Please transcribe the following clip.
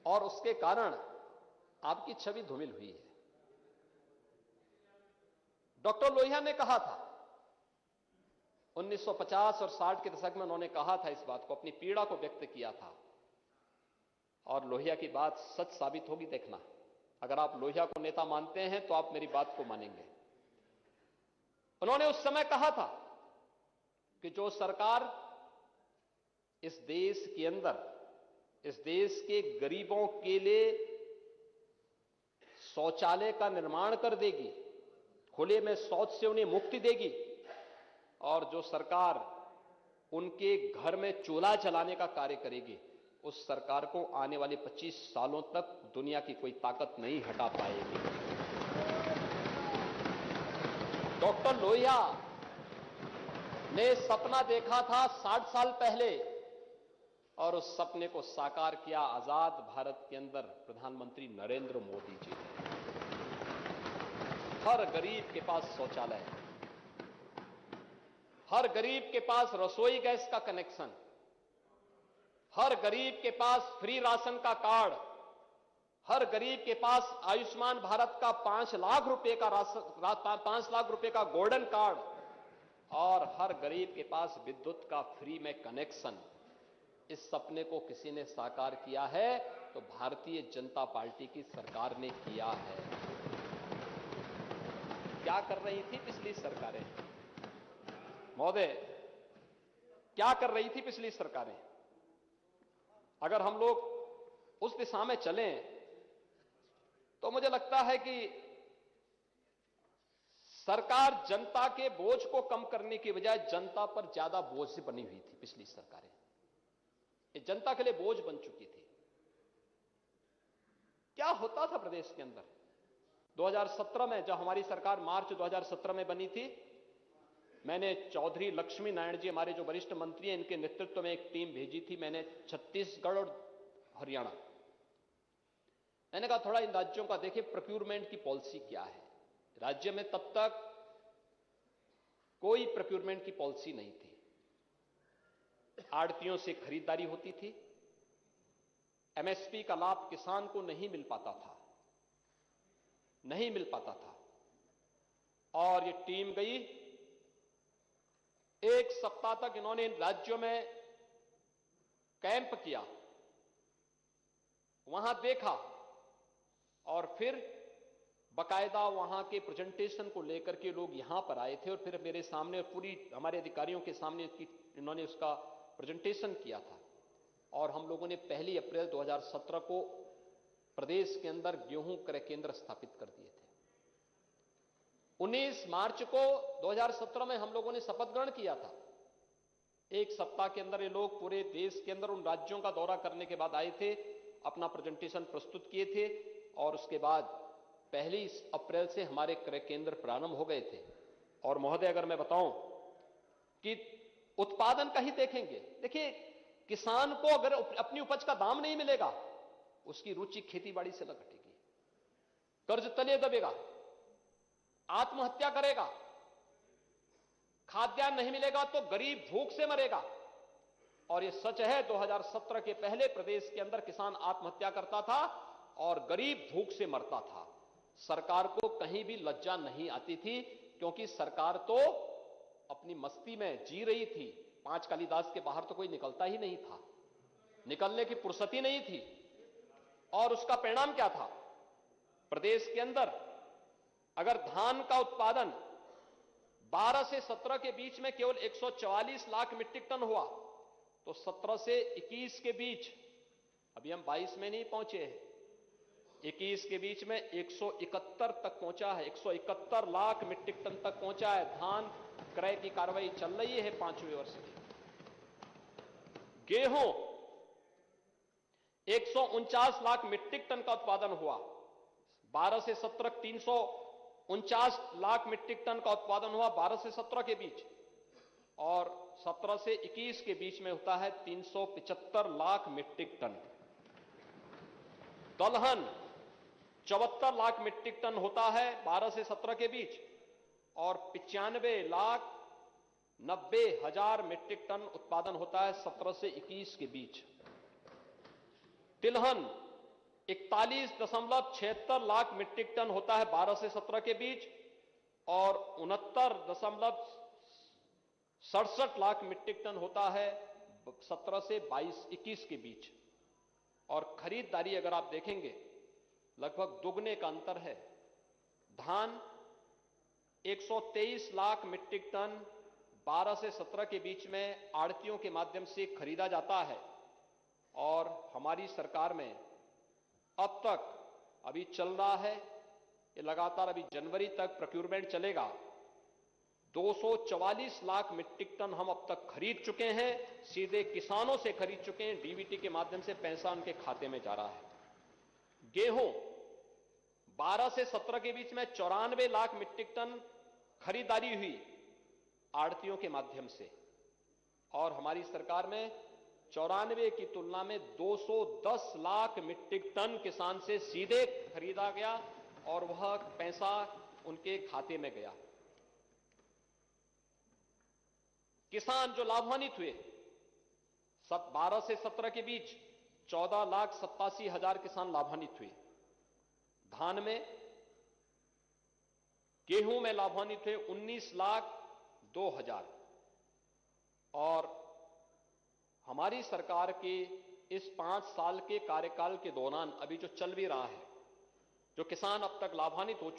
और उसके कारण आपकी छवि धूमिल हुई है। डॉक्टर लोहिया ने कहा था 1950 और 60 के दशक में, उन्होंने कहा था इस बात को, अपनी पीड़ा को व्यक्त किया था, और लोहिया की बात सच साबित होगी, देखना। अगर आप लोहिया को नेता मानते हैं तो आप मेरी बात को मानेंगे। उन्होंने उस समय कहा था कि जो सरकार इस देश के अंदर, इस देश के गरीबों के लिए शौचालय का निर्माण कर देगी, खुले में शौच से उन्हें मुक्ति देगी, और जो सरकार उनके घर में चूल्हा जलाने का कार्य करेगी, उस सरकार को आने वाले 25 सालों तक दुनिया की कोई ताकत नहीं हटा पाएगी। डॉक्टर लोहिया ने सपना देखा था 60 साल पहले, और उस सपने को साकार किया आजाद भारत के अंदर प्रधानमंत्री नरेंद्र मोदी जी ने। हर गरीब के पास शौचालय है, हर गरीब के पास रसोई गैस का कनेक्शन, हर गरीब के पास फ्री राशन का कार्ड, हर गरीब के पास आयुष्मान भारत का 5 लाख रुपए का राशन, 5 लाख रुपए का गोल्डन कार्ड, और हर गरीब के पास विद्युत का फ्री में कनेक्शन। इस सपने को किसी ने साकार किया है तो भारतीय जनता पार्टी की सरकार ने किया है। क्या कर रही थी पिछली सरकारें महोदय, क्या कर रही थी पिछली सरकारें? अगर हम लोग उस दिशा में चलें तो मुझे लगता है कि सरकार जनता के बोझ को कम करने की बजाय जनता पर ज्यादा बोझ से बनी हुई थी। पिछली सरकारें ये जनता के लिए बोझ बन चुकी थी। क्या होता था प्रदेश के अंदर 2017 में, जब हमारी सरकार मार्च 2017 में बनी थी, मैंने चौधरी लक्ष्मी नारायण जी, हमारे जो वरिष्ठ मंत्री हैं, इनके नेतृत्व में एक टीम भेजी थी। मैंने छत्तीसगढ़ और हरियाणा, मैंने कहा थोड़ा इन राज्यों का देखिए प्रोक्यूरमेंट की पॉलिसी क्या है। राज्य में तब तक कोई प्रोक्यूरमेंट की पॉलिसी नहीं थी। आड़तियों से खरीदारी होती थी, एमएसपी का लाभ किसान को नहीं मिल पाता था, नहीं मिल पाता था। और ये टीम गई, एक सप्ताह तक इन्होंने इन राज्यों में कैंप किया, वहां देखा, और फिर बकायदा वहां के प्रेजेंटेशन को लेकर के लोग यहां पर आए थे, और फिर मेरे सामने पूरी हमारे अधिकारियों के सामने इन्होंने उसका प्रेजेंटेशन किया था। और हम लोगों ने 1 अप्रैल 2017 को प्रदेश के अंदर गेहूं क्रय केंद्र स्थापित कर दिए थे। 19 मार्च को 2017 में हम लोगों ने शपथ ग्रहण किया था। एक सप्ताह के अंदर ये लोग पूरे देश के अंदर उन राज्यों का दौरा करने के बाद आए थे, अपना प्रेजेंटेशन प्रस्तुत किए थे, और उसके बाद 1 अप्रैल से हमारे क्रय केंद्र प्रारंभ हो गए थे। और महोदय, अगर मैं बताऊं कि उत्पादन का ही देखेंगे, देखिए किसान को अगर अपनी उपज का दाम नहीं मिलेगा, उसकी रुचि खेतीबाड़ी से न घटेगी, कर्ज तले दबेगा, आत्महत्या करेगा, खाद्यान्न नहीं मिलेगा तो गरीब भूख से मरेगा। और यह सच है, 2017 के पहले प्रदेश के अंदर किसान आत्महत्या करता था और गरीब भूख से मरता था। सरकार को कहीं भी लज्जा नहीं आती थी, क्योंकि सरकार तो अपनी मस्ती में जी रही थी। 5 कालिदास के बाहर तो कोई निकलता ही नहीं था, निकलने की फुर्सत ही नहीं थी। और उसका परिणाम क्या था? प्रदेश के अंदर अगर धान का उत्पादन 12 से 17 के बीच में केवल 144 लाख मीट्रिक टन हुआ, तो 17 से 21 के बीच, अभी हम 22 में नहीं पहुंचे हैं, 21 के बीच में 171 तक पहुंचा है, 171 लाख मीट्रिक टन तक पहुंचा है। धान क्रय की कार्रवाई चल रही है 5वें वर्ष की। गेहूं 149 लाख मीट्रिक टन का उत्पादन हुआ, 12 से 17 349 लाख मीट्रिक टन का उत्पादन हुआ 12 से 17 के बीच, और 17 से 21 के बीच में होता है 375 लाख मीट्रिक टन। दलहन 74 लाख मीट्रिक टन होता है 12 से 17 के बीच, और 95,90,000 मीट्रिक टन उत्पादन होता है 17 से 21 के बीच। तिलहन 41.76 लाख मीट्रिक टन होता है 12 से 17 के बीच, और 69.67 लाख मीट्रिक टन होता है 17 से 21 के बीच। और खरीदारी अगर आप देखेंगे लगभग दुगने का अंतर है। धान 123 लाख मीट्रिक टन 12 से 17 के बीच में आड़तियों के माध्यम से खरीदा जाता है, और हमारी सरकार में अब तक अभी चल रहा है, ये लगातार अभी जनवरी तक प्रोक्यूरमेंट चलेगा, 244 लाख मीट्रिक टन हम अब तक खरीद चुके हैं, सीधे किसानों से खरीद चुके हैं, डीबीटी के माध्यम से पैसा उनके खाते में जा रहा है। गेहूं 12 से 17 के बीच में 94 लाख मीट्रिक टन खरीदारी हुई आड़तियों के माध्यम से, और हमारी सरकार में 94 की तुलना में 210 लाख मीट्रिक टन किसान से सीधे खरीदा गया और वह पैसा उनके खाते में गया। किसान जो लाभान्वित हुए 12 से 17 के बीच 14,87,000 किसान लाभान्वित हुए। धान में, गेहूं में लाभान्वित हुए 19,02,000, और हमारी सरकार के इस 5 साल के कार्यकाल के दौरान अभी जो चल भी रहा है, जो किसान अब तक लाभान्वित हो चुके